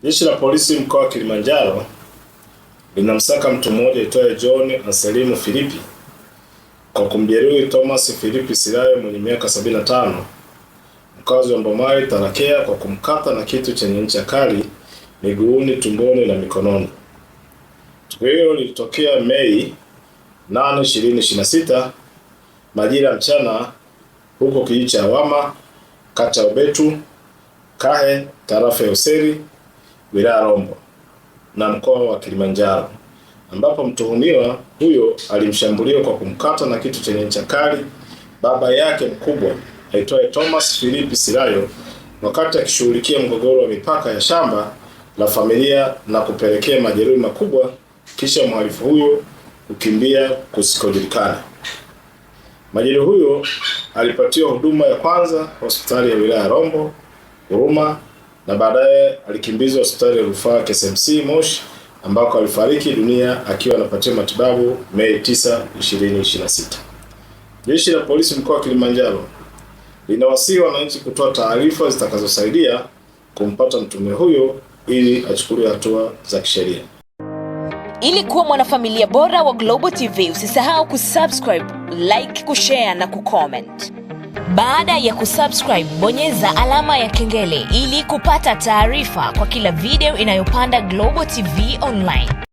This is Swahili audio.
Jeshi la polisi mkoa wa Kilimanjaro linamsaka mtu mmoja aitwaye John Anselimu Philipi kwa kumjeruhi Thomas Philipi Silayo mwenye miaka 75, mkazi wa Mbomai Tarakea, kwa kumkata na kitu chenye ncha kali miguuni, tumboni na mikononi. Tukio hilo lilitokea Mei 8, 2026 majira mchana huko kijiji cha Wama, kata Ubetu, Kahe, tarafa ya Useri, wilaya Rombo na mkoa wa Kilimanjaro, ambapo mtuhumiwa huyo alimshambulia kwa kumkata na kitu chenye ncha kali baba yake mkubwa aitwaye Thomas Philipi Silayo wakati akishughulikia mgogoro wa mipaka ya shamba la familia na kupelekea majeruhi makubwa, kisha mhalifu huyo kukimbia kusikojulikana. Majeruhi huyo alipatiwa huduma ya kwanza hospitali ya wilaya Rombo Huruma na baadaye alikimbizwa hospitali ya rufaa KSMC Moshi ambako alifariki dunia akiwa anapatiwa matibabu Mei 9, 2026. Jeshi la polisi mkoa wa Kilimanjaro linawasihi wananchi kutoa taarifa zitakazosaidia kumpata mtuhumiwa huyo ili achukuliwe hatua za kisheria. Ili kuwa mwanafamilia bora wa Global TV, usisahau kusubscribe, like, kushare na kucomment. Baada ya kusubscribe, bonyeza alama ya kengele ili kupata taarifa kwa kila video inayopanda Global TV Online.